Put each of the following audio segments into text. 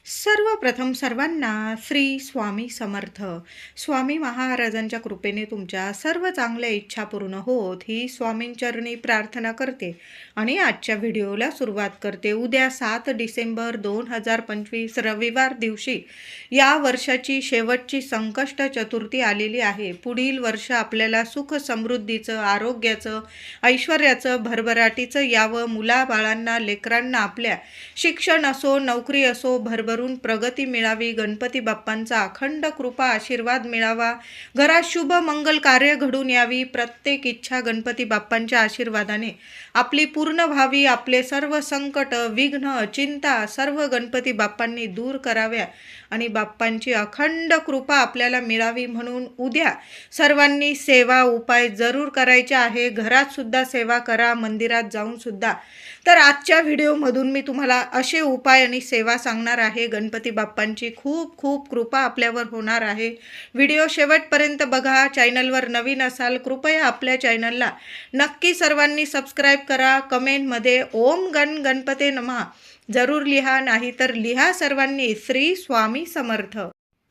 सर्वप्रथम सर्वांना श्री स्वामी समर्थ. स्वामी महाराजांच्या कृपेने तुमच्या सर्व चांगल्या इच्छा पूर्ण होत ही स्वामींचरणी प्रार्थना करते आणि आजच्या व्हिडिओला सुरुवात करते. उद्या 7 डिसेंबर 2025 रविवार दिवशी या वर्षाची शेवटची संकष्ट चतुर्थी आलेली आहे. पुढील वर्ष आपल्याला सुख समृद्धीचं, आरोग्याचं, ऐश्वर्याचं, भरभराटीचं यावं. मुलाबाळांना, लेकरांना आपल्या शिक्षण असो, नोकरी असो, भरभरून प्रगती मिळावी. गणपती बाप्पांचा अखंड कृपा आशीर्वाद मिळावा. घरात शुभ मंगल कार्य घडून यावी. प्रत्येक इच्छा गणपती बाप्पांच्या आशीर्वादाने आपली पूर्ण व्हावी. आपले सर्व संकट, विघ्न, चिंता सर्व गणपती बाप्पांनी दूर कराव्या आणि बाप्पांची अखंड कृपा आपल्याला मिळावी म्हणून उद्या सर्वांनी सेवा उपाय जरूर करायचे आहे. घरात सुद्धा सेवा करा, मंदिरात जाऊन सुद्धा. तर आजच्या व्हिडिओमधून मी तुम्हाला असे उपाय आणि सेवा सांगणार आहे. गणपती बाप्पांची खूप खूप कृपा आपल्यावर होणार आहे. व्हिडिओ शेवटपर्यंत बघा. चॅनलवर नवीन असाल कृपया आपल्या चॅनलला नक्की सर्वांनी सबस्क्राईब करा. कमेंटमध्ये ओम गणपते नमः जरूर लिहा, नाहीतर लिहा सर्वांनी श्री स्वामी समर्थ.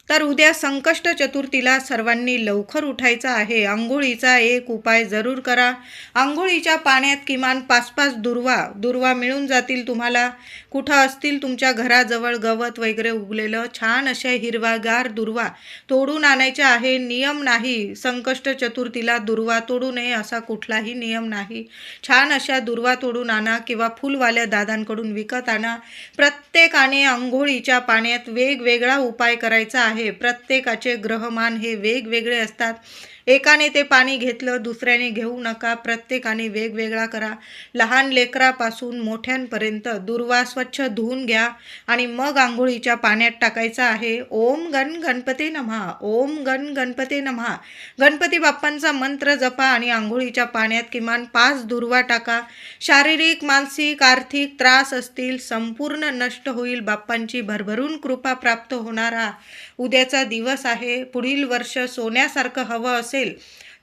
तर उद्या संकष्ट चतुर्थीला सर्वांनी लवकर उठायचं आहे. आंघोळीचा एक उपाय जरूर करा. आंघोळीच्या पाण्यात किमान 5-5 दुर्वा मिळून जातील तुम्हाला. कुठं असतील तुमच्या घराजवळ गवत वगैरे उगलेलं छान अशा हिरवागार दुर्वा तोडून आणायच्या आहे. नियम नाही संकष्ट चतुर्थीला दुर्वा तोडू नये असा कुठलाही नियम नाही. छान अशा दुर्वा तोडून आणा किंवा फुलवाल्या दादांकडून विकत आणा. प्रत्येकाने आंघोळीच्या पाण्यात वेगवेगळा उपाय करायचा आहे. प्रत्येकाचे ग्रहमान हे वेगवेगळे असतात. एकाने ते पाणी घेतलं, दुसऱ्याने घेऊ नका. प्रत्येकाने वेगवेगळा करा. लहान लेकरापासून मोठ्यांपर्यंत दुर्वा स्वच्छ धुवून घ्या आणि मग आंघोळीच्या पाण्यात टाकायचा आहे. ओम गणपते नमः, ओम गणपते नमः. गणपती बाप्पांचा मंत्र जपा आणि आंघोळीच्या पाण्यात किमान 5 दुर्वा टाका. शारीरिक, मानसिक, आर्थिक त्रास असतील संपूर्ण नष्ट होईल. बाप्पांची भरभरून कृपा प्राप्त होणारा उद्याचा दिवस आहे. पुढील वर्ष सोन्यासारखं हवं असेल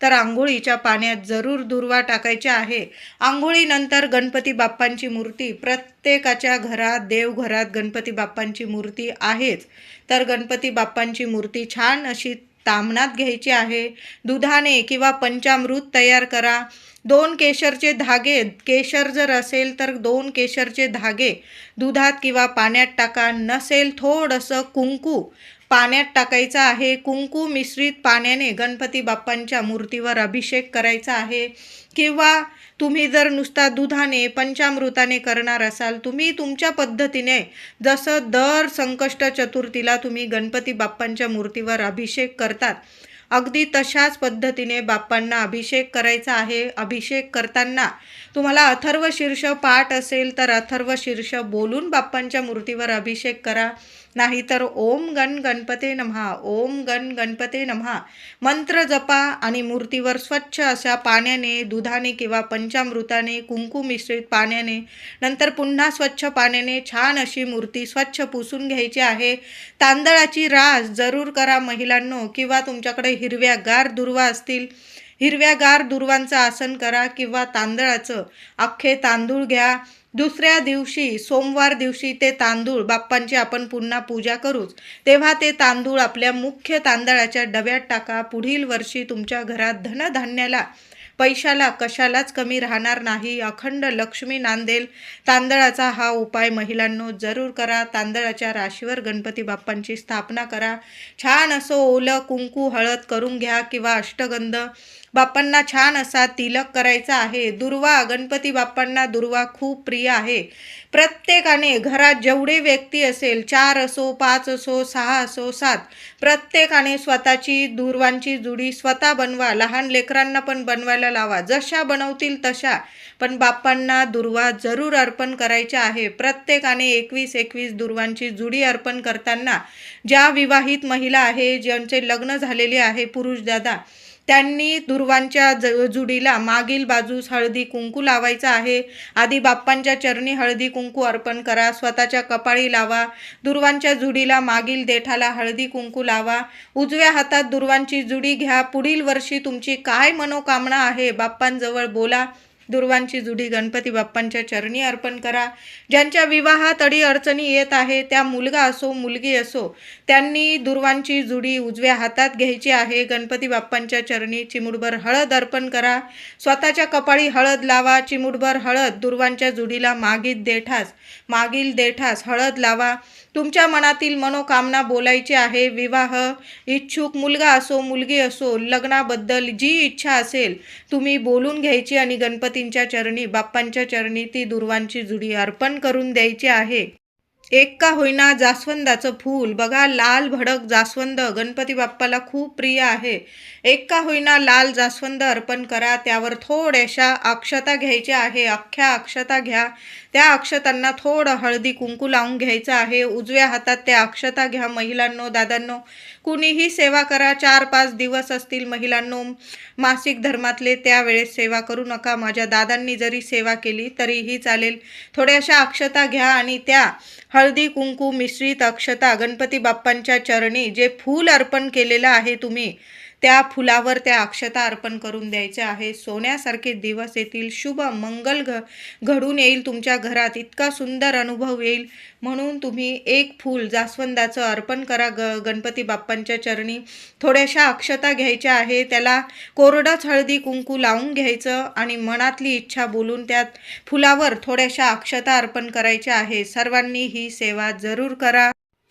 तर आंघोळीच्या पाण्यात जरूर दुर्वा टाकायचे आहे. आंघोळीनंतर गणपती बाप्पांची मूर्ती प्रत्येकाच्या घरात, देवघरात गणपती बाप्पांची मूर्ती आहेच. तर गणपती बाप्पांची मूर्ती छान अशी तामणात घ्यायची आहे. दुधाने किंवा पंचामृत तयार करा. 2 केशरचे धागे, केशर जर असेल तर 2 केशरचे धागे दुधात किंवा पाण्यात टाका. नसेल थोडंसं कुंकू पाण्यात टाकायचं आहे. कुंकू मिश्रित पाण्याने गणपती बाप्पांच्या मूर्तीवर अभिषेक करायचा आहे. किंवा तुम्ही जर नुसता दुधाने, पंचामृताने करणार असाल, तुम्ही तुमच्या पद्धतीने जसं दर संकष्ट चतुर्थीला तुम्ही गणपती बाप्पांच्या मूर्तीवर अभिषेक करतात, अगदी तशाच पद्धतीने बाप्पांना अभिषेक करायचा आहे. अभिषेक करताना तुम्हाला अथर्व शीर्ष पाठ असेल तर अथर्व शीर्ष बोलून बाप्पांच्या मूर्तीवर अभिषेक करा. नाहीतर ओम गणपते नमः, ओम गणपते नमः मंत्र जपा आणि मूर्तीवर स्वच्छ अशा पाण्याने, दुधाने किंवा पंचामृताने, कुंकू मिश्रित पाण्याने, नंतर पुन्हा स्वच्छ पाण्याने छान अशी मूर्ती स्वच्छ पुसून घ्यायची आहे. तांदळाची रास जरूर करा महिलांनो. किंवा तुमच्याकडे हिरव्यागार दुर्वा असतील, हिरव्यागार दुर्वांचं आसन करा किंवा तांदळाचं अख्खे तांदूळ घ्या. दुसऱ्या दिवशी सोमवार दिवशी ते तांदूळ बाप्पांची आपण पुन्हा पूजा करूच, तेव्हा ते तांदूळ आपल्या मुख्य तांदळाच्या डब्यात टाका. पुढील वर्षी तुमच्या घरात धनधान्याला, पैशाला कशालाच कमी राहणार नाही. अखंड लक्ष्मी नांदेल. तांदळाचा हा उपाय महिलांनो जरूर करा. तांदळाच्या राशीवर गणपती बाप्पांची स्थापना करा. छान असं ओलं कुंकू हळद करून घ्या किंवा अष्टगंध. बाप्पांना छान असा तिलक करायचा आहे. दुर्वा, गणपती बाप्पांना दुर्वा खूप प्रिय आहे. प्रत्येकाने घरात जेवढे व्यक्ती असेल, 4 असो, 5 असो, 6 असो, 7, प्रत्येकाने स्वतःची दुर्वांची जुडी स्वतः बनवा. लहान लेकरांना पण बनवायला लावा, जशा बनवतील तशा. पण बाप्पांना दुर्वा जरूर अर्पण करायच्या आहे. प्रत्येकाने 21-21 दुर्वांची जुडी अर्पण करताना ज्या विवाहित महिला आहे, ज्यांचे लग्न झालेले आहे, पुरुष दादा, त्यांनी दुर्वांच्या जुडीला मागील बाजूस हळदी कुंकू लावायचा आहे. आधी बाप्पांच्या चरणी हळदी कुंकू अर्पण करा. स्वतःच्या कपाळी लावा. दुर्वांच्या जुडीला मागील देठाला हळदी कुंकू लावा. उजव्या हातात दुर्वांची जुडी घ्या. पुढील वर्षी तुमची काय मनोकामना आहे बाप्पांजवळ बोला. दुर्वांची जुडी गणपती बाप्पांच्या चरणी अर्पण करा. ज्यांच्या विवाहात अडचणी येत आहे, त्या मुलगा असो मुलगी असो, त्यांनी दुर्वांची जुडी उजव्या हातात घ्यायची आहे. गणपती बाप्पांच्या चरणी चिमूटभर हळद अर्पण करा. स्वतःच्या कपाळी हळद लावा. चिमूटभर हळद दुर्वांच्या जुडीला मागील देठास हळद लावा. तुमच्या मनातील मनोकामना बोलायची आहे. विवाह इच्छुक मुलगा असो मुलगी असो, लग्नाबद्दल जी इच्छा असेल तुम्ही बोलून घ्यायची आणि गणपतींच्या चरणी बाप्पांच्या चरणी ती दुर्वांची जुडी अर्पण करून द्यायची आहे. एक का होईना जास्वंदाचं फूल बघा, लाल भडक जास्वंद गणपती बाप्पाला खूप प्रिय आहे. एक का होईना लाल जास्वंद अर्पण करा. त्यावर थोड्याशा अक्षता घ्यायच्या आहे. अख्ख्या अक्षता घ्या. त्या अक्षतांना थोडं हळदी कुंकू लावून घ्यायचं आहे. उजव्या हातात त्या अक्षता घ्या. महिलांनो, दादांनो, कुणीही सेवा करा. 4-5 दिवस असतील महिलांनो मासिक धर्मातले, त्यावेळेस सेवा करू नका. माझ्या दादांनी जरी सेवा केली तरीही चालेल. थोड्याशा अक्षता घ्या आणि त्या हळदी कुंकू मिश्रित अक्षता गणपती बाप्पांच्या चरणी जे फूल अर्पण केलेलं आहे तुम्ही, त्या फुलावर त्या अक्षता अर्पण करून द्यायच्या आहे. सोन्यासारखे दिवस येतील. शुभ मंगल घडून येईल तुमच्या घरात. इतका सुंदर अनुभव येईल. म्हणून तुम्ही एक फूल जास्वंदाचं अर्पण करा गणपती बाप्पांच्या चरणी. थोड्याशा अक्षता घ्यायच्या आहे. त्याला कोरडंच हळदी कुंकू लावून घ्यायचं आणि मनातली इच्छा बोलून त्या फुलावर थोड्याशा अक्षता अर्पण करायच्या आहे. सर्वांनी ही सेवा जरूर करा.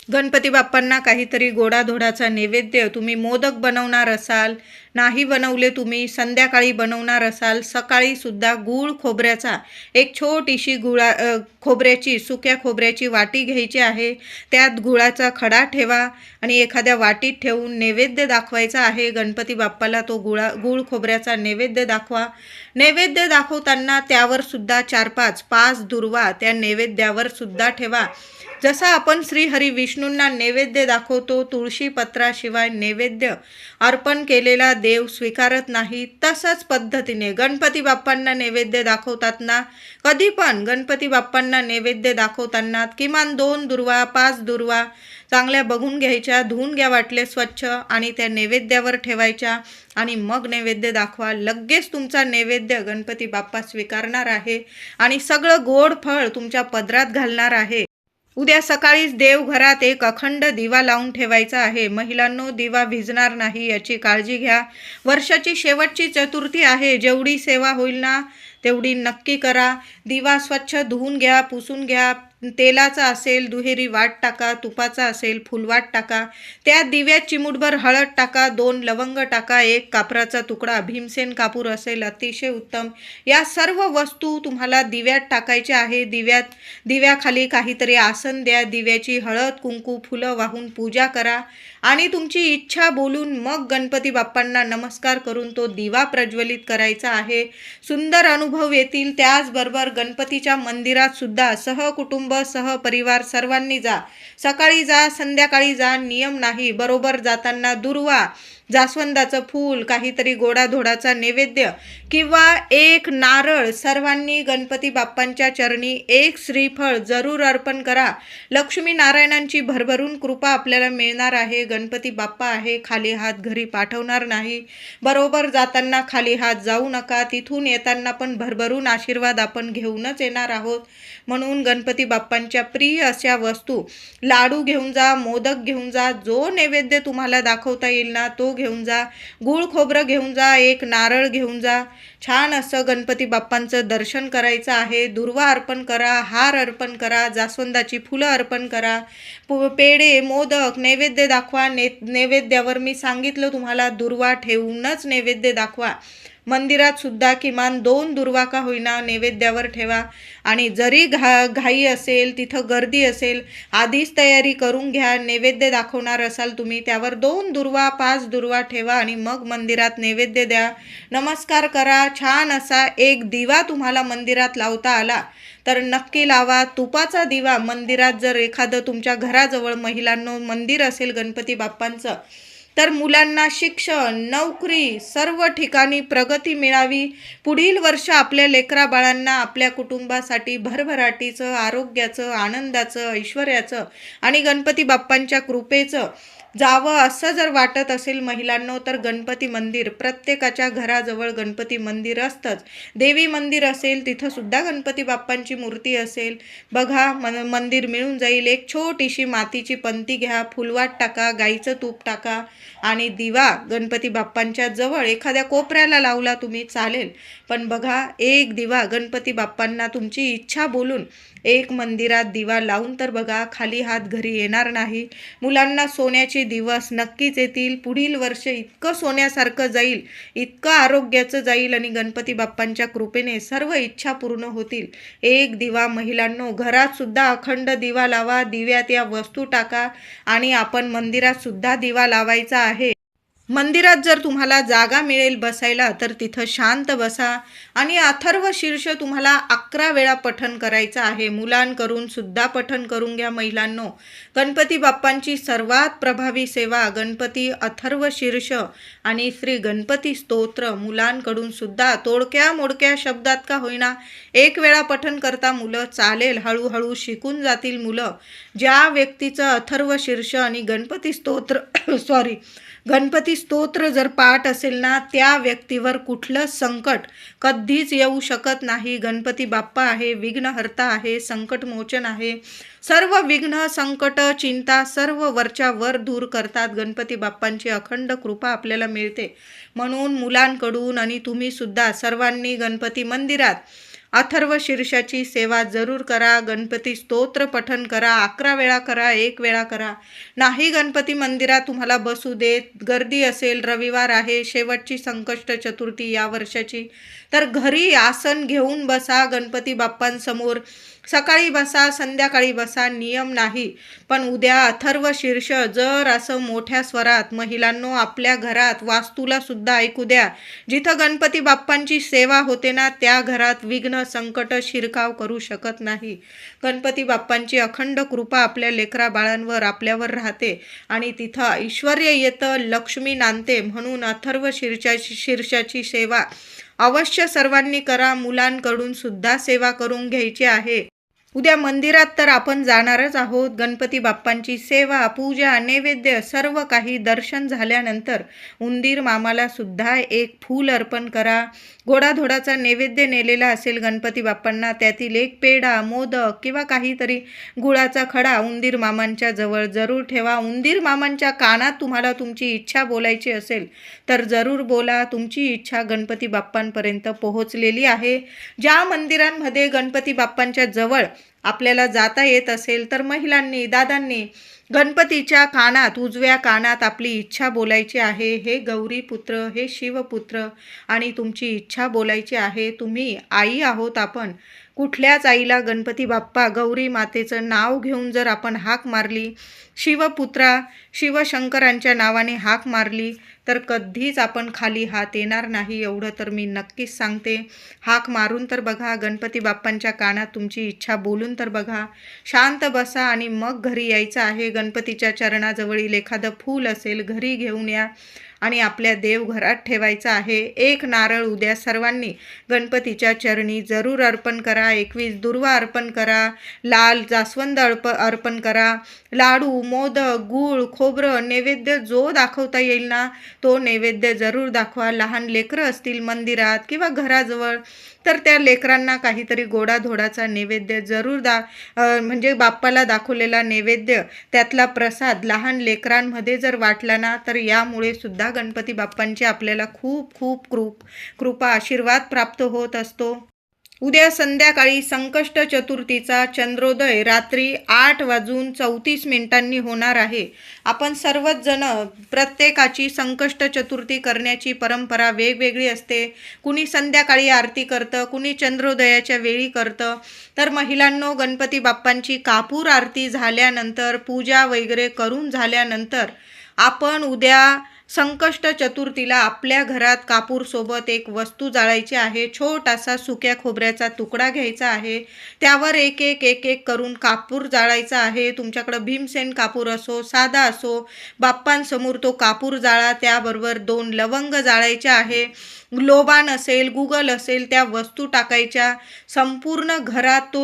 गणपती बाप्पांना काहीतरी गोडाधोडाचा नैवेद्य, तुम्ही मोदक बनवणार असाल, नाही बनवले तुम्ही संध्याकाळी बनवणार असाल, सकाळी सुद्धा गूळ खोबऱ्याचा एक छोटीशी खोबऱ्याची सुक्या खोबऱ्याची वाटी घ्यायची आहे. त्यात गुळाचा खडा ठेवा आणि एखाद्या वाटीत ठेवून नैवेद्य दाखवायचा आहे. गणपती बाप्पाला तो गूळ खोबऱ्याचा नैवेद्य दाखवा. नैवेद्य दाखवताना त्यावर सुद्धा 4-5 दुर्वा त्या नैवेद्यावर सुद्धा ठेवा. जसा आपण श्रीहरी विष्णूंना नैवेद्य दाखवतो, तुळशी पत्राशिवाय नैवेद्य अर्पण केलेला देव स्वीकारत नाही, तसंच पद्धतीने गणपती बाप्पांना नैवेद्य दाखवताना कधी पण गणपती बाप्पांना नैवेद्य दाखवताना किमान 2 दुर्वा 5 दुर्वा चांगल्या बघून घ्यायच्या, धुवून घ्या वाटले स्वच्छ आणि त्या नैवेद्यावर ठेवायच्या आणि मग नैवेद्य दाखवा. लगेच तुमचा नैवेद्य गणपती बाप्पा स्वीकारणार आहे आणि सगळं गोड फळ तुमच्या पदरात घालणार आहे. उद्या सकाळीच देवघरात एक अखंड दिवा लावून ठेवायचा आहे. महिलांनो, दिवा भिजणार नाही याची काळजी घ्या. वर्षाची शेवटची चतुर्थी आहे. जेवढी सेवा होईल ना तेवढी नक्की करा. दिवा स्वच्छ धुवून घ्या, पुसून घ्या. तेलाचा असेल दुहेरी वाट टाका, तुपाचा असेल फुलवाट टाका. त्या दिव्यात चिमूटभर हळद टाका, 2 लवंग टाका, 1 कापराचा तुकडा, भीमसेन कापूर असेल अतिशय उत्तम. या सर्व वस्तू तुम्हाला दिव्यात टाकायच्या आहे. दिव्याखाली काहीतरी आसन द्या. दिव्याची हळद कुंकू फुलं वाहून पूजा करा आणि तुमची इच्छा बोलून मग गणपती बाप्पांना नमस्कार करून तो दिवा प्रज्वलित करायचा आहे. सुंदर अनुभव येतील. त्याचबरोबर गणपतीच्या मंदिरात सुद्धा सहकुटुंब सहपरिवार सर्वांनी जा. सकाळी जा, संध्याकाळी जा, नियम नाही. बरोबर जाताना दुर्वा, जास्वंदाचं फूल, काहीतरी गोडाधोडाचा नैवेद्य किंवा 1 नारळ सर्वांनी गणपती बाप्पांच्या चरणी 1 श्रीफळ जरूर अर्पण करा. लक्ष्मी नारायणांची भरभरून कृपा आपल्याला मिळणार आहे. गणपती बाप्पा आहे, खाली हात घरी पाठवणार नाही. बरोबर जाताना खाली हात जाऊ नका. तिथून येताना पण भरभरून आशीर्वाद आपण घेऊनच येणार आहोत. म्हणून गणपती बाप्पांच्या प्रिय अशा वस्तू, लाडू घेऊन जा, मोदक घेऊन जा, जो नैवेद्य तुम्हाला दाखवता येईल ना तो घेऊन जा. गूळ खोबरं घेऊन जा, 1 नारळ घेऊन जा. छान असं गणपती बाप्पांचं दर्शन करायचं आहे. दुर्वा अर्पण करा, हार अर्पण करा, जास्वंदाची फुलं अर्पण करा, पेढे मोदक नैवेद्य दाखवा. नैवेद्यावर मी सांगितलं तुम्हाला दुर्वा ठेवूनच नैवेद्य दाखवा. मंदिरात सुद्धा किमान 2 दुर्वा का होईना नैवेद्यावर ठेवा. आणि जरी घाई असेल, तिथं गर्दी असेल, आधीच तयारी करून घ्या. नैवेद्य दाखवणार असाल तुम्ही, त्यावर 2 दुर्वा 5 दुर्वा ठेवा आणि मग मंदिरात नैवेद्य द्या. नमस्कार करा. छान असा एक दिवा तुम्हाला मंदिरात लावता आला तर नक्की लावा. तुपाचा दिवा मंदिरात, जर एखादं तुमच्या घराजवळ महिलांनो मंदिर असेल गणपती बाप्पांचं, तर मुलांना शिक्षण, नोकरी सर्व ठिकाणी प्रगती मिळावी. पुढील वर्ष आपल्या लेकराबाळांना आपल्या कुटुंबासाठी भरभराटीचं, आरोग्याचं, आनंदाचं, ऐश्वर्याचं आणि गणपती बाप्पांच्या कृपेचं जावं असं जर वाटत असेल महिलांनो, तर गणपती मंदिर प्रत्येकाच्या घराजवळ गणपती मंदिर असतंच. देवी मंदिर असेल तिथं सुद्धा गणपती बाप्पांची मूर्ती असेल. बघा मंदिर मिळून जाईल. एक छोटीशी मातीची पंती घ्या, फुलवात टाका, गाईचं तूप टाका आणि दिवा गणपती बाप्पांच्या जवळ एखाद्या कोपऱ्याला लावला तुम्ही चालेल. पण बघा, एक दिवा गणपती बाप्पांना तुमची इच्छा बोलून एक मंदिरात दिवा लावून तर बघा, खाली हात घरी येणार नाही. मुलांना सोन्याचे दिवस नक्कीच येतील. पुढील वर्ष इतकं सोन्यासारखं जाईल, इतकं आरोग्याचं जाईल आणि गणपती बाप्पांच्या कृपेने सर्व इच्छा पूर्ण होतील. एक दिवा महिलांनो, घरात सुद्धा अखंड दिवा लावा, दिव्यात या वस्तू टाका आणि आपण मंदिरात सुद्धा दिवा लावायचा आहे. मंदिरात जर तुम्हाला जागा मिळेल बसायला तर तिथं शांत बसा आणि अथर्व शीर्ष तुम्हाला 11 वेळा पठण करायचं आहे. मुलांकडून सुद्धा पठण करून घ्या महिलांनो. गणपती बाप्पांची सर्वात प्रभावी सेवा गणपती अथर्व शीर्ष आणि श्री गणपती स्तोत्र मुलांकडून सुद्धा तोडक्या मोडक्या शब्दात का होईना 1 वेळा पठण करता मुलं चालेल. हळूहळू शिकून जातील मुलं. ज्या व्यक्तीचं अथर्व शीर्ष आणि गणपती स्तोत्र गणपती स्तोत्र जर पाठ असेल ना, त्या व्यक्तीवर कुठलंच संकट कधीच येऊ शकत नाही. गणपती बाप्पा आहे, विघ्नहर्ता आहे, संकटमोचन आहे. सर्व विघ्न, संकट, चिंता सर्व वरच्या वर दूर करतात. गणपती बाप्पांची अखंड कृपा आपल्याला मिळते. म्हणून मुलांकडून आणि तुम्ही सुद्धा सर्वांनी गणपती मंदिरात अथर्व शीर्षाची सेवा जरूर करा. गणपती स्तोत्र पठण करा. 11 वेळा करा, 1 वेळा करा. नाही गणपती मंदिरात तुम्हाला बसू देत, गर्दी असेल, रविवार आहे, शेवटची संकष्ट चतुर्थी या वर्षाची, तर घरी आसन घेऊन बसा गणपती बाप्पांसमोर. सकाळी बसा, संध्याकाळी बसा, नियम नाही. पण उद्या अथर्व शीर्ष जर असं मोठ्या स्वरात महिलांनो आपल्या घरात वास्तूला सुद्धा ऐकू द्या. जिथं गणपती बाप्पांची सेवा होते ना, त्या घरात विघ्न, संकट शिरकाव करू शकत नाही. गणपती बाप्पांची अखंड कृपा आपल्या लेकरा बाळांवर आपल्यावर राहते आणि तिथं ऐश्वर्य येतं, लक्ष्मी नांदते. म्हणून अथर्व शीर्षाची सेवा अवश्य सर्वांनी करा. मुलांकडून सुद्धा सेवा करून घ्यायची आहे. उद्या मंदिरात तर आपण जाणारच आहोत. गणपती बाप्पांची सेवा, पूजा, नैवेद्य सर्व काही दर्शन झाल्यानंतर उंदीर मामाला सुद्धा एक फूल अर्पण करा. गोडाधोडाचा नैवेद्य नेलेला असेल गणपती बाप्पांना, त्यातील एक पेढा, मोदक किंवा काहीतरी गुळाचा खडा उंदीर मामांच्या जवळ जरूर ठेवा. उंदीर मामांच्या कानात तुम्हाला तुमची इच्छा बोलायची असेल तर जरूर बोला. तुमची इच्छा गणपती बाप्पांपर्यंत पोहोचलेली आहे. ज्या मंदिरांमध्ये गणपती बाप्पांच्या जवळ आपल्याला जाता येत असेल तर महिलांनी, दादांनी गणपतीच्या कानात, उजव्या कानात आपली इच्छा बोलायची आहे. हे गौरीपुत्र, हे शिवपुत्र आणि तुमची इच्छा बोलायची आहे. तुम्ही आई आहोत आपण. कुठल्याच आईला गणपती बाप्पा, गौरी मातेचं नाव घेऊन जर आपण हाक मारली, शिवपुत्रा, शिवशंकरांच्या नावाने हाक मारली तर कधीच आपण खाली हात येणार नाही. एवढं तर मी नक्कीच सांगते. हाक मारून तर बघा, गणपती बाप्पांच्या कानात तुमची इच्छा बोलून तर बघा. शांत बसा आणि मग घरी यायचं आहे. गणपतीच्या चरणाजवळील एखादं फूल असेल घरी घेऊन या आणि आपल्या देवघरात ठेवायचं आहे. 1 नारळ उद्या सर्वांनी गणपतीच्या चरणी जरूर अर्पण करा. 21 दुर्वा अर्पण करा. लाल जास्वंद अर्पण करा. लाडू, मोदक, गूळ, खोबरं नैवेद्य जो दाखवता येईल ना, तो नैवेद्य जरूर दाखवा. लहान लेकरं असतील मंदिरात किंवा घराजवळ तर त्या लेकरांना काहीतरी गोडाधोडाचा नैवेद्य जरूर म्हणजे बाप्पाला दाखवलेला नैवेद्य, त्यातला प्रसाद लहान लेकरांमध्ये जर वाटला ना, तर यामुळे सुद्धा गणपती बाप्पांची आपल्याला खूप खूप कृपा, आशीर्वाद प्राप्त होत असतो. उद्या संध्याकाळी संकष्ट चतुर्थीचा चंद्रोदय रात्री 8:34 होणार आहे. आपण सर्वच जण प्रत्येकाची संकष्ट चतुर्थी करण्याची परंपरा वेगवेगळी असते. कुणी संध्याकाळी आरती करतं, कुणी चंद्रोदयाच्या वेळी करतं. तर महिलांनो, गणपती बाप्पांची कापूर आरती झाल्यानंतर, पूजा वगैरे करून झाल्यानंतर आपण उद्या संकष्ट चतुर्थीला आपल्या घरात कापूरसोबत एक वस्तू जाळायची आहे. छोटासा सुक्या खोबऱ्याचा तुकडा घ्यायचा आहे. त्यावर एक एक एक एक करून कापूर जाळायचा आहे. तुमच्याकडं भीमसेन कापूर असो, साधा असो, बाप्पांसमोर तो कापूर जाळा. त्याबरोबर 2 लवंग जाळायचे आहे. लोबान असेल, गुगल असेल, त्या वस्तू टाकायच्या. संपूर्ण घरात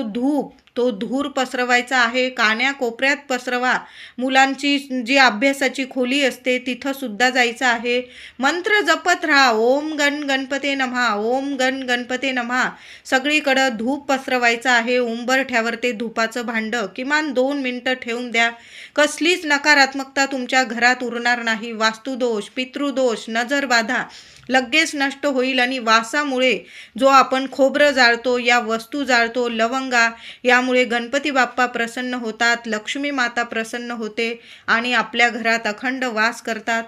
तो धूर पसरवायचा आहे. कान्याकोपऱ्यात पसरवा. मुलांची जी अभ्यासाची खोली असते तिथं सुद्धा जायचं आहे. मंत्र जपत राहा. ओम गण गणपते नमः, ओम गण गणपते नमः. सगळीकडं धूप पसरवायचं आहे. उंबरठ्यावर ते धुपाचं भांडं किमान 2 मिनिटं ठेवून द्या. कसलीच नकारात्मकता तुमच्या घरात उरणार नाही. वास्तुदोष, पितृदोष, नजरबाधा लगेच नष्ट होईल. आणि वासामुळे जो आपण खोबरं जाळतो, या वस्तू जाळतो, लवंगा, यामुळे गणपती बाप्पा प्रसन्न होतात, लक्ष्मी माता प्रसन्न होते आणि आपल्या घरात अखंड वास करतात.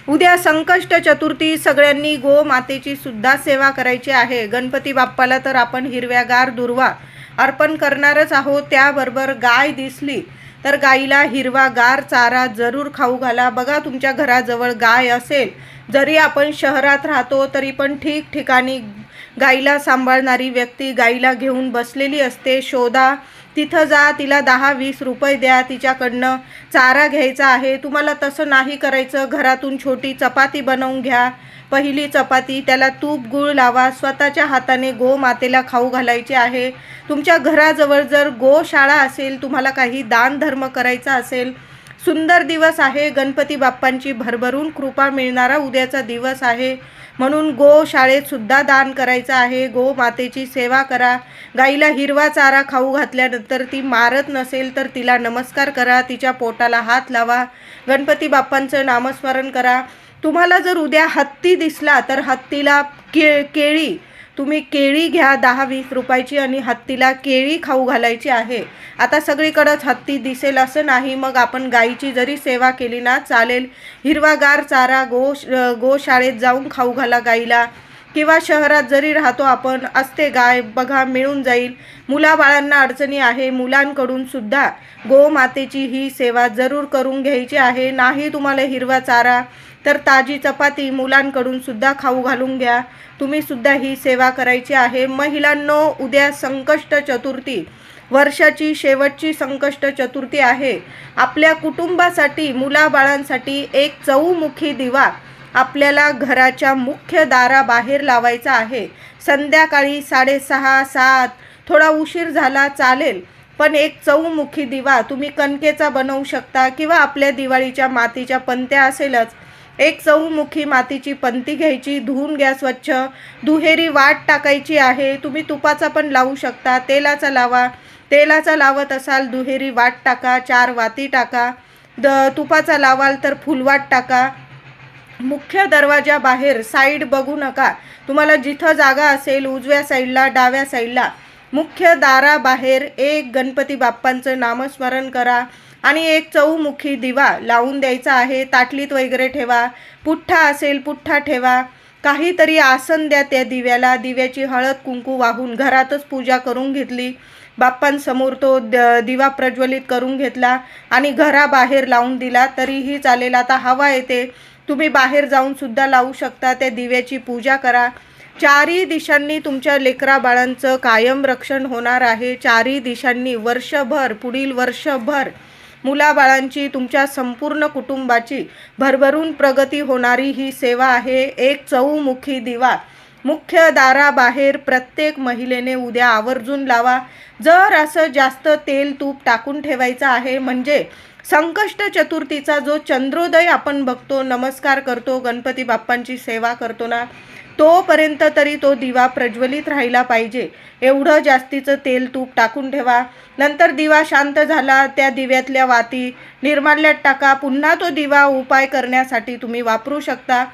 उद्या संकष्ट चतुर्थी. सगळ्यांनी गोमातेची सुद्धा सेवा करायची आहे. गणपती बाप्पाला तर आपण हिरव्यागार दुर्वा अर्पण करणारच आहोत. त्याबरोबर गाय दिसली तर गाईला हिरवागार चारा जरूर खाऊ घाला. बघा, तुमच्या घराजवळ गाय असेल, जरी आपण शहरात राहतो तरी पण ठिकठिकाणी गाईला सांभाळणारी व्यक्ती गाईला घेऊन बसलेली असते. शोधा, तिथं जा, तिला 10-20 रुपये द्या, तिच्याकडनं चारा घ्यायचा आहे. तुम्हाला तसं नाही करायचं, घरातून छोटी चपाती बनवून घ्या. पहिली चपाती, त्याला तूप गूळ लावा, स्वतःच्या हाताने गोमातेला खाऊ घालायचे आहे. तुमच्या घराजवळ जर गोशाळा असेल, तुम्हाला काही दानधर्म करायचा असेल, सुंदर दिवस आहे. गणपती बाप्पांची भरभरून कृपा मिळणारा उद्याचा दिवस आहे. म्हणून गोशाळेत सुद्धा दान करायचं आहे. गोमातेची सेवा करा. गाईला हिरवा चारा खाऊ घातल्यानंतर ती मारत नसेल तर तिला नमस्कार करा, तिच्या पोटाला हात लावा, गणपती बाप्पांचं नामस्मरण करा. तुम्हाला जर उद्या हत्ती दिसला तर हत्तीला केळी, तुम्ही केळी घ्या 10-20 रुपयाची आणि हत्तीला केळी खाऊ घालायची आहे. आता सगळीकडंच हत्ती दिसेल असं नाही, मग आपण गाईची जरी सेवा केली ना चालेल. हिरवागार चारा गोशाळेत जाऊन खाऊ घाला गाईला. किंवा शहरात जरी राहतो आपण, असते गाय, बघा, मिळून जाईल. मुलाबाळांना अडचणी आहे, मुलांकडून सुद्धा गोमातेची ही सेवा जरूर करून घ्यायची आहे. नाही तुम्हाला हिरवा चारा तर ताजी चपाती मुलांकडून सुद्धा खाऊ घालून घ्या. तुम्ही सुद्धा ही सेवा करायची आहे. महिलांनो, उद्या संकष्ट चतुर्थी, वर्षाची शेवटची संकष्ट चतुर्थी आहे. आपल्या कुटुंबासाठी, मुलाबाळांसाठी एक चौमुखी दिवा आपल्याला घराच्या मुख्य दाराबाहेर लावायचा आहे. संध्याकाळी 6:30-7, थोडा उशीर झाला चालेल, पण एक चौमुखी दिवा तुम्ही कणकेचा बनवू शकता किंवा आपल्या दिवाळीच्या मातीच्या पंत्या असेलच. एक चौमुखी मातीची पंती घ्यायची, धुवून घ्या स्वच्छ. दुहेरी वाट टाकायची आहे. तुम्ही तुपाचा पण लावू शकता, तेलाचा लावा. तेलाचा लावत असाल दुहेरी वाट टाका, 4 वाती टाका. तुपाचा लावाल तर फुलवाट टाका. मुख्य दरवाजाबाहेर साईड बघू नका. तुम्हाला जिथं जागा असेल, उजव्या साईडला, डाव्या साईडला, मुख्य दाराबाहेर एक गणपती बाप्पांचं नामस्मरण करा आणि एक चौमुखी दिवा लावून द्यायचा आहे. ताटलीत वगैरे ठेवा. पुठ्ठा असेल पुठ्ठा ठेवा. काहीतरी आसन द्या त्या दिव्याला. दिव्याची हळद कुंकू वाहून घरातच पूजा करून घेतली, बाप्पांसमोर तो दिवा प्रज्वलित करून घेतला आणि घराबाहेर लावून दिला तरीही चालेल. आता हवा येते, तुम्ही बाहेर जाऊन सुद्धा लावू शकता. त्या दिव्याची पूजा करा. 4ही दिशांनी तुमच्या लेकरा बाळांचं कायम रक्षण होणार आहे. 4ही दिशांनी वर्षभर, पुढील वर्षभर मुलाबाळांची, तुमच्या संपूर्ण कुटुंबाची भरभरून प्रगती होणारी ही सेवा आहे. एक चौमुखी दिवा मुख्य दाराबाहेर प्रत्येक महिलेने उद्या आवर्जून लावा. जर असं जास्त तेल तूप टाकून ठेवायचं आहे, म्हणजे संकष्ट चतुर्थीचा जो चंद्रोदय आपण बघतो, नमस्कार करतो, गणपती बाप्पांची सेवा करतो ना, तोपर्यंत तरी तो दिवा प्रज्वलित राहिला पाहिजे. एवढं जास्तीचं तेल तूप टाकून ठेवा. नंतर दिवा शांत झाला, त्या दिव्यातल्या वाती निर्माल्यात टाका. पुन्हा तो दिवा उपाय करण्यासाठी तुम्ही वापरू शकता.